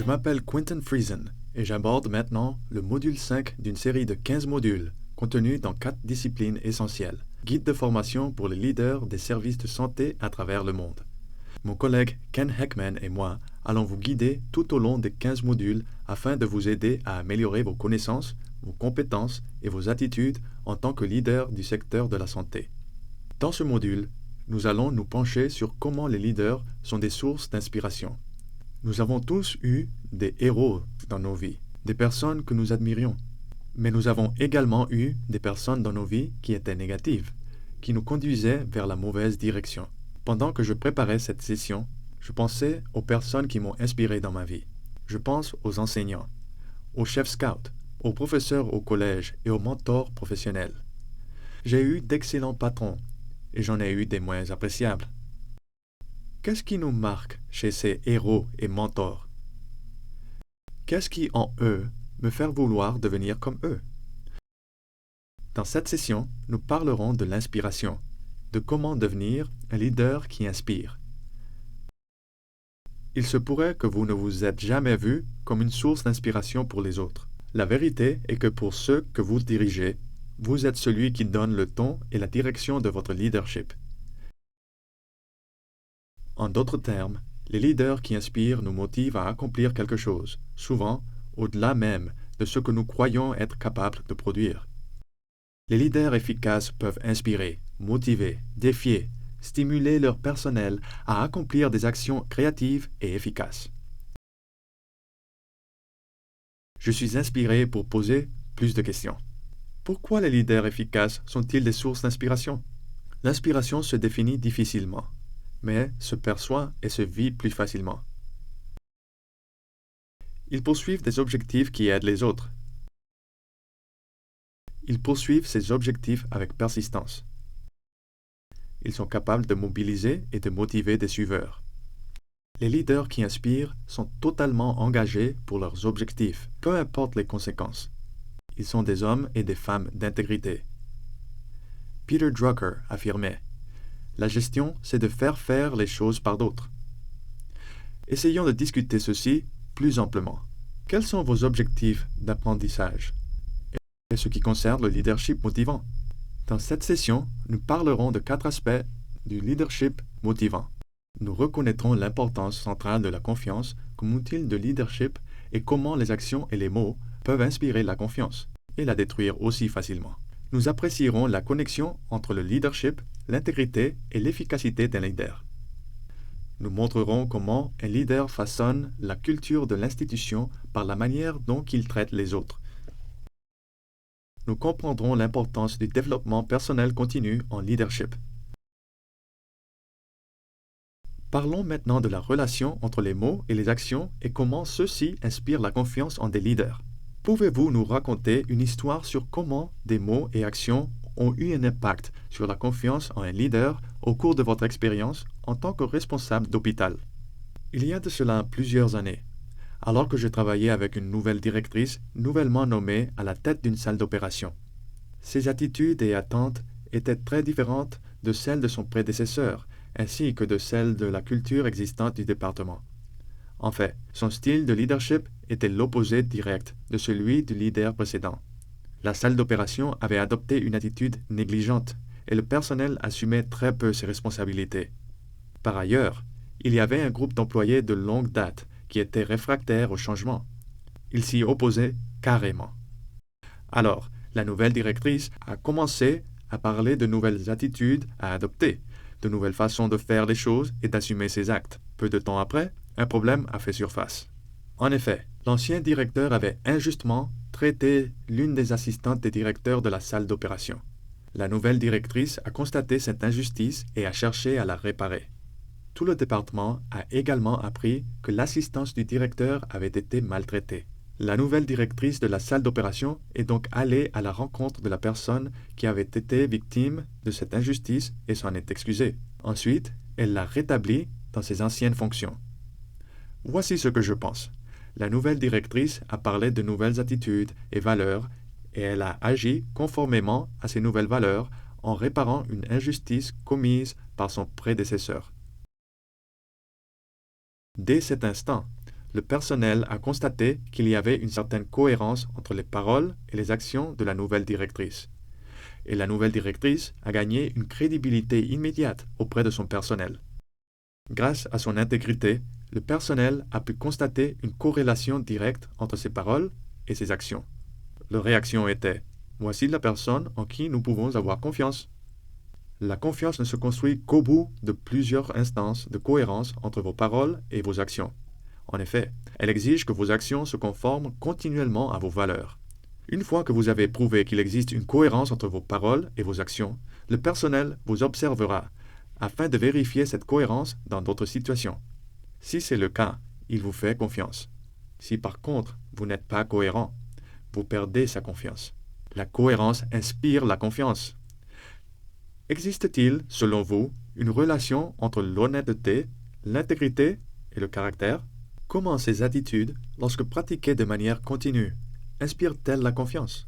m'appelle Quentin Friesen et j'aborde maintenant le module 5 d'une série de 15 modules contenus dans 4 disciplines essentielles. Guide de formation pour les leaders des services de santé à travers le monde. Mon collègue Ken Heckman et moi allons vous guider tout au long des 15 modules afin de vous aider à améliorer vos connaissances, vos compétences et vos attitudes en tant que leader du secteur de la santé. Dans ce module, nous allons nous pencher sur comment les leaders sont des sources d'inspiration. Nous avons tous eu des héros dans nos vies, des personnes que nous admirions. Mais nous avons également eu des personnes dans nos vies qui étaient négatives, qui nous conduisaient vers la mauvaise direction. Pendant que je préparais cette session, je pensais aux personnes qui m'ont inspiré dans ma vie. Je pense aux enseignants, aux chefs scouts, aux professeurs au collège et aux mentors professionnels. J'ai eu d'excellents patrons et j'en ai eu des moins appréciables. Qu'est-ce qui nous marque chez ces héros et mentors? Qu'est-ce qui, en eux, me fait vouloir devenir comme eux? Dans cette session, nous parlerons de l'inspiration, de comment devenir un leader qui inspire. Il se pourrait que vous ne vous êtes jamais vu comme une source d'inspiration pour les autres. La vérité est que pour ceux que vous dirigez, vous êtes celui qui donne le ton et la direction de votre leadership. En d'autres termes, les leaders qui inspirent nous motivent à accomplir quelque chose, souvent au-delà même de ce que nous croyons être capables de produire. Les leaders efficaces peuvent inspirer, motiver, défier, stimuler leur personnel à accomplir des actions créatives et efficaces. Je suis inspiré pour poser plus de questions. Pourquoi les leaders efficaces sont-ils des sources d'inspiration? L'inspiration se définit difficilement, mais se perçoit et se vit plus facilement. Ils poursuivent des objectifs qui aident les autres. Ils poursuivent ces objectifs avec persistance. Ils sont capables de mobiliser et de motiver des suiveurs. Les leaders qui inspirent sont totalement engagés pour leurs objectifs, peu importe les conséquences. Ils sont des hommes et des femmes d'intégrité. Peter Drucker affirmait: « La gestion, c'est de faire les choses par d'autres. » Essayons de discuter ceci plus amplement. Quels sont vos objectifs d'apprentissage? Et ce qui concerne le leadership motivant. Dans cette session, nous parlerons de 4 aspects du leadership motivant. Nous reconnaîtrons l'importance centrale de la confiance comme outil de leadership et comment les actions et les mots peuvent inspirer la confiance et la détruire aussi facilement. Nous apprécierons la connexion entre le leadership, l'intégrité et l'efficacité d'un leader. Nous montrerons comment un leader façonne la culture de l'institution par la manière dont il traite les autres. Nous comprendrons l'importance du développement personnel continu en leadership. Parlons maintenant de la relation entre les mots et les actions et comment ceux-ci inspirent la confiance en des leaders. Pouvez-vous nous raconter une histoire sur comment des mots et actions ont eu un impact sur la confiance en un leader au cours de votre expérience en tant que responsable d'hôpital? Il y a de cela plusieurs années, alors que je travaillais avec une nouvelle directrice nouvellement nommée à la tête d'une salle d'opération. Ses attitudes et attentes étaient très différentes de celles de son prédécesseur, ainsi que de celles de la culture existante du département. En fait, son style de leadership était l'opposé direct de celui du leader précédent. La salle d'opération avait adopté une attitude négligente et le personnel assumait très peu ses responsabilités. Par ailleurs, il y avait un groupe d'employés de longue date qui étaient réfractaires au changement. Ils s'y opposaient carrément. Alors, la nouvelle directrice a commencé à parler de nouvelles attitudes à adopter, de nouvelles façons de faire les choses et d'assumer ses actes. Peu de temps après, un problème a fait surface. En effet, l'ancien directeur avait injustement traité l'une des assistantes des directeurs de la salle d'opération. La nouvelle directrice a constaté cette injustice et a cherché à la réparer. Tout le département a également appris que l'assistance du directeur avait été maltraitée. La nouvelle directrice de la salle d'opération est donc allée à la rencontre de la personne qui avait été victime de cette injustice et s'en est excusée. Ensuite, elle l'a rétablie dans ses anciennes fonctions. Voici ce que je pense. La nouvelle directrice a parlé de nouvelles attitudes et valeurs et elle a agi conformément à ces nouvelles valeurs en réparant une injustice commise par son prédécesseur. Dès cet instant, le personnel a constaté qu'il y avait une certaine cohérence entre les paroles et les actions de la nouvelle directrice. Et la nouvelle directrice a gagné une crédibilité immédiate auprès de son personnel. Grâce à son intégrité, le personnel a pu constater une corrélation directe entre ses paroles et ses actions. Leur réaction était « Voici la personne en qui nous pouvons avoir confiance ». La confiance ne se construit qu'au bout de plusieurs instances de cohérence entre vos paroles et vos actions. En effet, elle exige que vos actions se conforment continuellement à vos valeurs. Une fois que vous avez prouvé qu'il existe une cohérence entre vos paroles et vos actions, le personnel vous observera afin de vérifier cette cohérence dans d'autres situations. Si c'est le cas, il vous fait confiance. Si par contre, vous n'êtes pas cohérent, vous perdez sa confiance. La cohérence inspire la confiance. Existe-t-il, selon vous, une relation entre l'honnêteté, l'intégrité et le caractère? Comment ces attitudes, lorsque pratiquées de manière continue, inspirent-elles la confiance?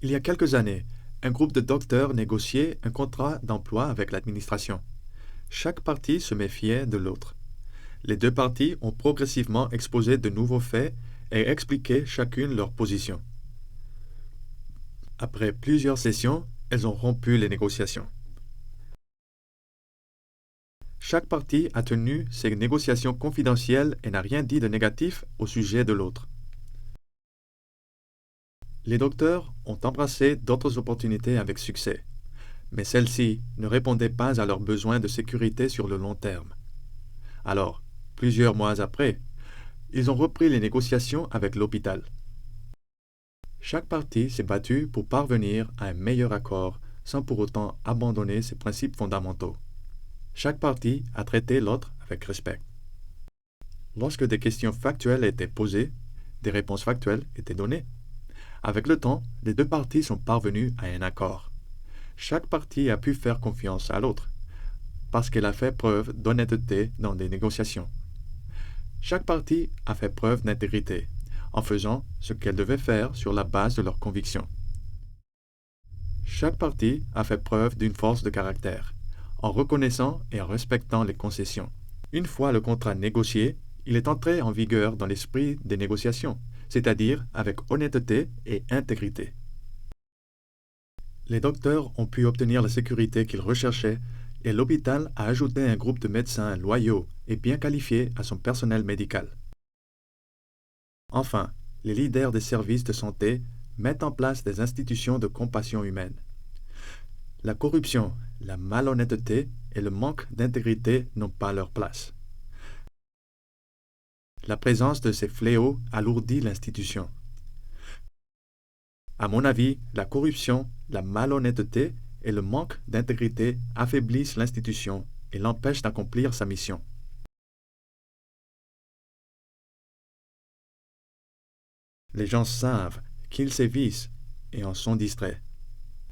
Il y a quelques années, un groupe de docteurs négociait un contrat d'emploi avec l'administration. Chaque partie se méfiait de l'autre. Les deux parties ont progressivement exposé de nouveaux faits et expliqué chacune leur position. Après plusieurs sessions, elles ont rompu les négociations. Chaque partie a tenu ses négociations confidentielles et n'a rien dit de négatif au sujet de l'autre. Les docteurs ont embrassé d'autres opportunités avec succès, mais celles-ci ne répondaient pas à leurs besoins de sécurité sur le long terme. Alors, plusieurs mois après, ils ont repris les négociations avec l'hôpital. Chaque partie s'est battue pour parvenir à un meilleur accord sans pour autant abandonner ses principes fondamentaux. Chaque partie a traité l'autre avec respect. Lorsque des questions factuelles étaient posées, des réponses factuelles étaient données. Avec le temps, les deux parties sont parvenues à un accord. Chaque partie a pu faire confiance à l'autre, parce qu'elle a fait preuve d'honnêteté dans des négociations. Chaque partie a fait preuve d'intégrité, en faisant ce qu'elle devait faire sur la base de leurs convictions. Chaque partie a fait preuve d'une force de caractère, en reconnaissant et en respectant les concessions. Une fois le contrat négocié, il est entré en vigueur dans l'esprit des négociations, c'est-à-dire avec honnêteté et intégrité. Les docteurs ont pu obtenir la sécurité qu'ils recherchaient et l'hôpital a ajouté un groupe de médecins loyaux et bien qualifiés à son personnel médical. Enfin, les leaders des services de santé mettent en place des institutions de compassion humaine. La corruption, la malhonnêteté et le manque d'intégrité n'ont pas leur place. La présence de ces fléaux alourdit l'institution. À mon avis, la corruption, la malhonnêteté et le manque d'intégrité affaiblissent l'institution et l'empêchent d'accomplir sa mission. Les gens savent qu'ils sévissent et en sont distraits.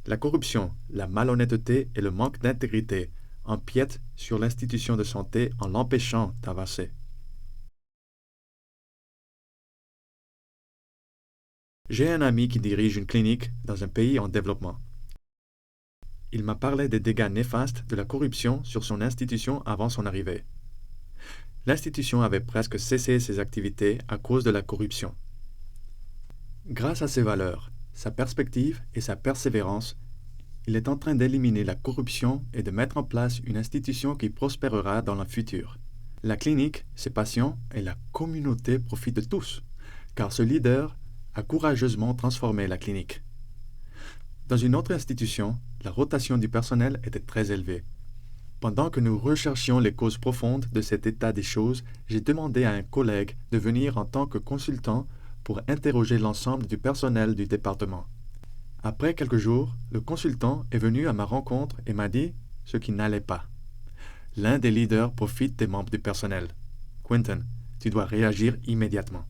La corruption, la malhonnêteté et le manque d'intégrité empiètent sur l'institution de santé en l'empêchant d'avancer. J'ai un ami qui dirige une clinique dans un pays en développement. Il m'a parlé des dégâts néfastes de la corruption sur son institution avant son arrivée. L'institution avait presque cessé ses activités à cause de la corruption. Grâce à ses valeurs, sa perspective et sa persévérance, il est en train d'éliminer la corruption et de mettre en place une institution qui prospérera dans le futur. La clinique, ses patients et la communauté profitent de tous, car ce leader a courageusement transformé la clinique. Dans une autre institution, la rotation du personnel était très élevée. Pendant que nous recherchions les causes profondes de cet état des choses, j'ai demandé à un collègue de venir en tant que consultant pour interroger l'ensemble du personnel du département. Après quelques jours, le consultant est venu à ma rencontre et m'a dit ce qui n'allait pas. L'un des leaders profite des membres du personnel. Quentin, tu dois réagir immédiatement.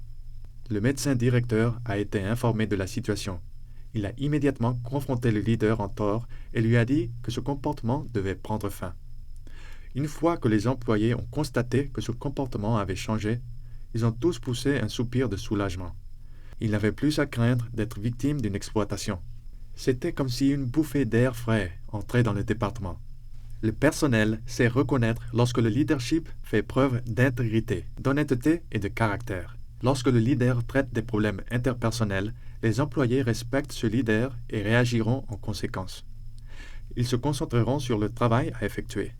Le médecin directeur a été informé de la situation. Il a immédiatement confronté le leader en tort et lui a dit que ce comportement devait prendre fin. Une fois que les employés ont constaté que ce comportement avait changé, ils ont tous poussé un soupir de soulagement. Ils n'avaient plus à craindre d'être victimes d'une exploitation. C'était comme si une bouffée d'air frais entrait dans le département. Le personnel sait reconnaître lorsque le leadership fait preuve d'intégrité, d'honnêteté et de caractère. Lorsque le leader traite des problèmes interpersonnels, les employés respectent ce leader et réagiront en conséquence. Ils se concentreront sur le travail à effectuer.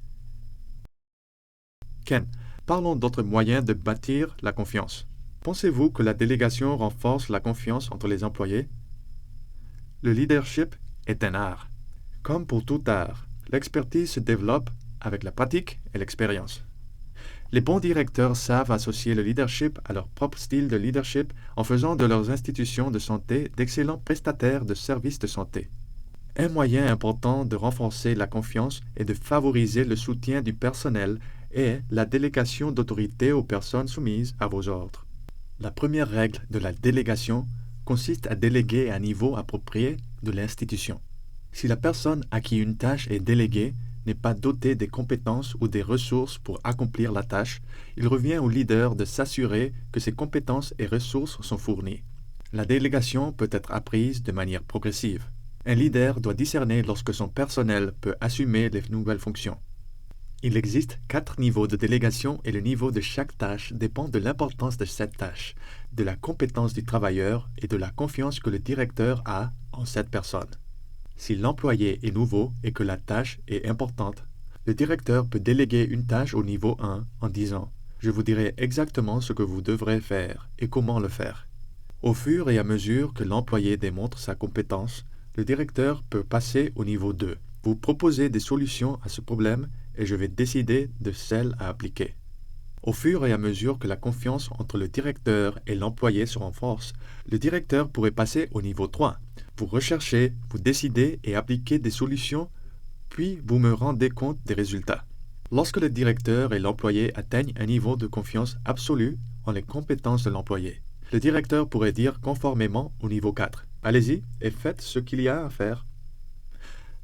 Ken, parlons d'autres moyens de bâtir la confiance. Pensez-vous que la délégation renforce la confiance entre les employés? Le leadership est un art. Comme pour tout art, l'expertise se développe avec la pratique et l'expérience. Les bons directeurs savent associer le leadership à leur propre style de leadership en faisant de leurs institutions de santé d'excellents prestataires de services de santé. Un moyen important de renforcer la confiance et de favoriser le soutien du personnel est la délégation d'autorité aux personnes soumises à vos ordres. La première règle de la délégation consiste à déléguer à un niveau approprié de l'institution. Si la personne à qui une tâche est déléguée n'est pas dotée des compétences ou des ressources pour accomplir la tâche, il revient au leader de s'assurer que ces compétences et ressources sont fournies. La délégation peut être apprise de manière progressive. Un leader doit discerner lorsque son personnel peut assumer les nouvelles fonctions. Il existe 4 niveaux de délégation et le niveau de chaque tâche dépend de l'importance de cette tâche, de la compétence du travailleur et de la confiance que le directeur a en cette personne. Si l'employé est nouveau et que la tâche est importante, le directeur peut déléguer une tâche au niveau 1 en disant « Je vous dirai exactement ce que vous devrez faire et comment le faire ». Au fur et à mesure que l'employé démontre sa compétence, le directeur peut passer au niveau 2. Vous proposez des solutions à ce problème et je vais décider de celles à appliquer. Au fur et à mesure que la confiance entre le directeur et l'employé se renforce, le directeur pourrait passer au niveau 3. Vous recherchez, vous décidez et appliquez des solutions, puis vous me rendez compte des résultats. Lorsque le directeur et l'employé atteignent un niveau de confiance absolue en les compétences de l'employé, le directeur pourrait dire conformément au niveau 4. Allez-y et faites ce qu'il y a à faire.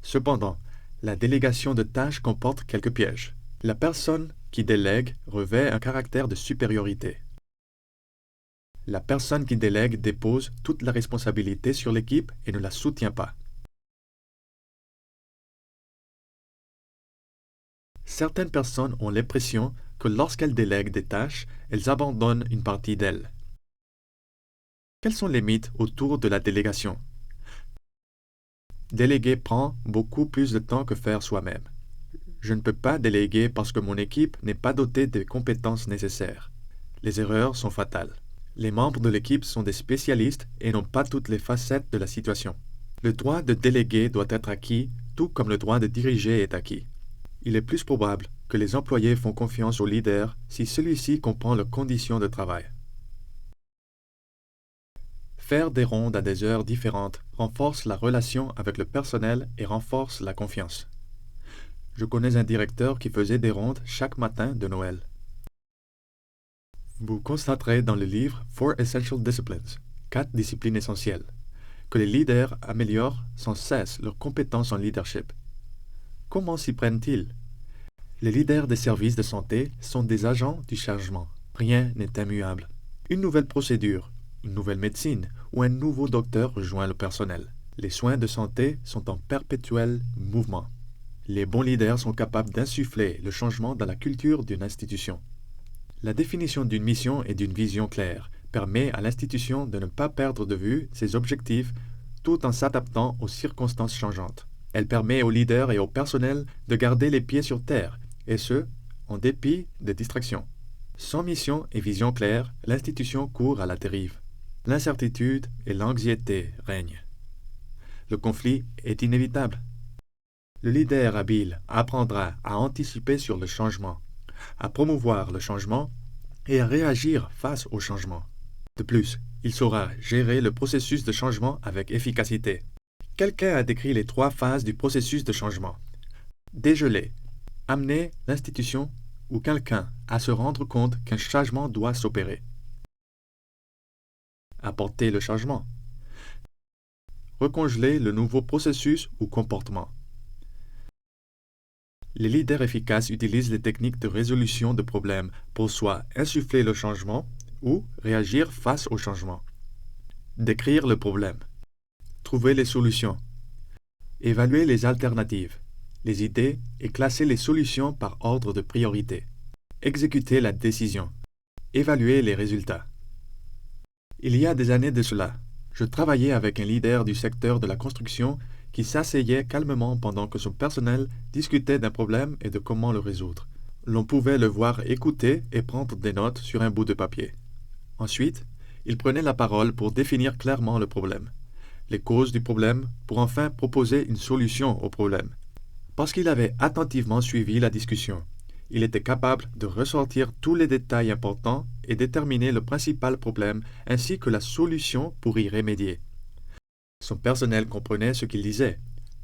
Cependant, la délégation de tâches comporte quelques pièges. La personne qui délègue revêt un caractère de supériorité. La personne qui délègue dépose toute la responsabilité sur l'équipe et ne la soutient pas. Certaines personnes ont l'impression que lorsqu'elles délèguent des tâches, elles abandonnent une partie d'elles. Quels sont les mythes autour de la délégation? Déléguer prend beaucoup plus de temps que faire soi-même. Je ne peux pas déléguer parce que mon équipe n'est pas dotée des compétences nécessaires. Les erreurs sont fatales. Les membres de l'équipe sont des spécialistes et n'ont pas toutes les facettes de la situation. Le droit de déléguer doit être acquis, tout comme le droit de diriger est acquis. Il est plus probable que les employés font confiance au leader si celui-ci comprend leurs conditions de travail. Faire des rondes à des heures différentes renforce la relation avec le personnel et renforce la confiance. Je connais un directeur qui faisait des rondes chaque matin de Noël. Vous constaterez dans le livre « 4 Essential Disciplines » 4 disciplines essentielles, que les leaders améliorent sans cesse leurs compétences en leadership. Comment s'y prennent-ils? Les leaders des services de santé sont des agents du changement. Rien n'est immuable. Une nouvelle procédure, une nouvelle médecine ou un nouveau docteur rejoint le personnel. Les soins de santé sont en perpétuel mouvement. Les bons leaders sont capables d'insuffler le changement dans la culture d'une institution. La définition d'une mission et d'une vision claire permet à l'institution de ne pas perdre de vue ses objectifs tout en s'adaptant aux circonstances changeantes. Elle permet aux leaders et au personnel de garder les pieds sur terre, et ce, en dépit des distractions. Sans mission et vision claire, l'institution court à la dérive. L'incertitude et l'anxiété règnent. Le conflit est inévitable. Le leader habile apprendra à anticiper sur le changement, à promouvoir le changement et à réagir face au changement. De plus, il saura gérer le processus de changement avec efficacité. Quelqu'un a décrit les 3 phases du processus de changement. Dégeler, amener l'institution ou quelqu'un à se rendre compte qu'un changement doit s'opérer. Apporter le changement. Recongeler le nouveau processus ou comportement. Les leaders efficaces utilisent les techniques de résolution de problèmes pour soit insuffler le changement ou réagir face au changement. Décrire le problème. Trouver les solutions. Évaluer les alternatives. les idées et classer les solutions par ordre de priorité. Exécuter la décision. Évaluer les résultats. Il y a des années de cela, je travaillais avec un leader du secteur de la construction qui s'asseyait calmement pendant que son personnel discutait d'un problème et de comment le résoudre. L'on pouvait le voir écouter et prendre des notes sur un bout de papier. Ensuite, il prenait la parole pour définir clairement le problème, les causes du problème, pour enfin proposer une solution au problème. Parce qu'il avait attentivement suivi la discussion, il était capable de ressortir tous les détails importants et déterminer le principal problème ainsi que la solution pour y remédier. Son personnel comprenait ce qu'il disait,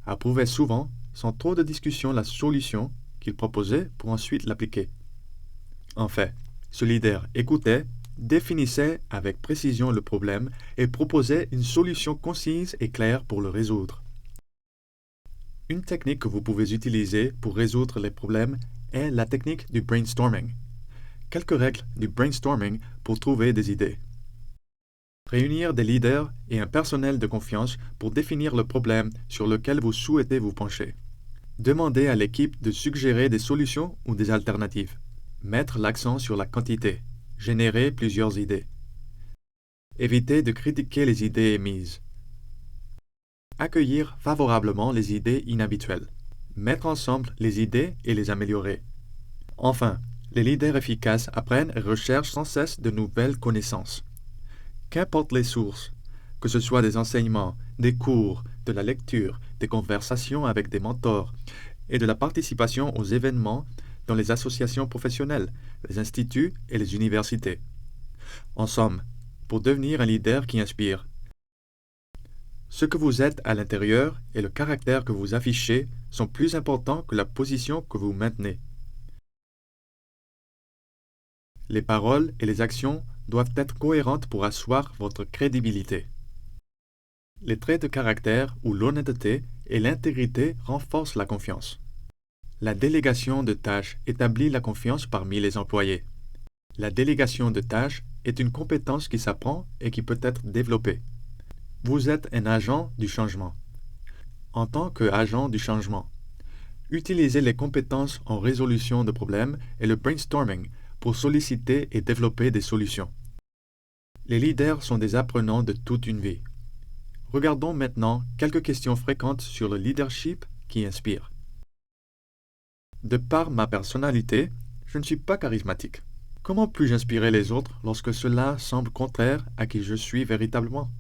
approuvait souvent, sans trop de discussion, la solution qu'il proposait pour ensuite l'appliquer. En fait, ce leader écoutait, définissait avec précision le problème et proposait une solution concise et claire pour le résoudre. Une technique que vous pouvez utiliser pour résoudre les problèmes est la technique du brainstorming. Quelques règles du brainstorming pour trouver des idées. Réunir des leaders et un personnel de confiance pour définir le problème sur lequel vous souhaitez vous pencher. Demander à l'équipe de suggérer des solutions ou des alternatives. Mettre l'accent sur la quantité. Générer plusieurs idées. Éviter de critiquer les idées émises. Accueillir favorablement les idées inhabituelles. Mettre ensemble les idées et les améliorer. Enfin, les leaders efficaces apprennent et recherchent sans cesse de nouvelles connaissances. Qu'importe les sources, que ce soit des enseignements, des cours, de la lecture, des conversations avec des mentors et de la participation aux événements dans les associations professionnelles, les instituts et les universités. En somme, pour devenir un leader qui inspire, ce que vous êtes à l'intérieur et le caractère que vous affichez sont plus importants que la position que vous maintenez. Les paroles et les actions doivent être cohérentes pour asseoir votre crédibilité. Les traits de caractère ou l'honnêteté et l'intégrité renforcent la confiance. La délégation de tâches établit la confiance parmi les employés. La délégation de tâches est une compétence qui s'apprend et qui peut être développée. Vous êtes un agent du changement. En tant qu'agent du changement, utilisez les compétences en résolution de problèmes et le brainstorming pour solliciter et développer des solutions. Les leaders sont des apprenants de toute une vie. Regardons maintenant quelques questions fréquentes sur le leadership qui inspire. De par ma personnalité, je ne suis pas charismatique. Comment puis-je inspirer les autres lorsque cela semble contraire à qui je suis véritablement?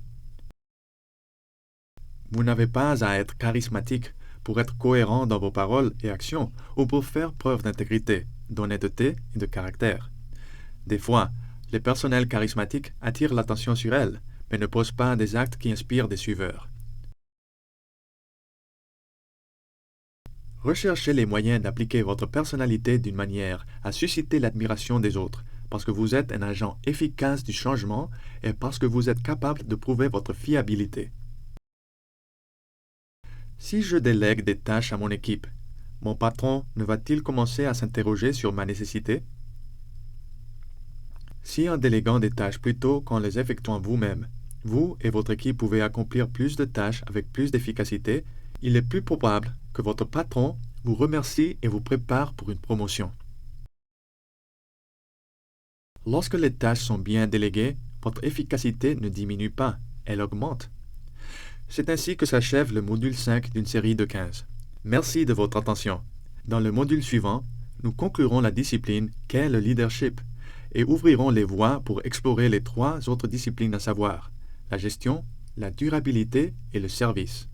Vous n'avez pas à être charismatique pour être cohérent dans vos paroles et actions ou pour faire preuve d'intégrité, d'honnêteté et de caractère. Des fois, les personnels charismatiques attirent l'attention sur elles, mais ne posent pas des actes qui inspirent des suiveurs. Recherchez les moyens d'appliquer votre personnalité d'une manière à susciter l'admiration des autres, parce que vous êtes un agent efficace du changement et parce que vous êtes capable de prouver votre fiabilité. Si je délègue des tâches à mon équipe, mon patron ne va-t-il commencer à s'interroger sur ma nécessité? Si en déléguant des tâches plutôt qu'en les effectuant vous-même, vous et votre équipe pouvez accomplir plus de tâches avec plus d'efficacité, il est plus probable que votre patron vous remercie et vous prépare pour une promotion. Lorsque les tâches sont bien déléguées, votre efficacité ne diminue pas, elle augmente. C'est ainsi que s'achève le module 5 d'une série de 15. Merci de votre attention. Dans le module suivant, nous conclurons la discipline qu'est le leadership et ouvrirons les voies pour explorer les 3 autres disciplines à savoir, la gestion, la durabilité et le service.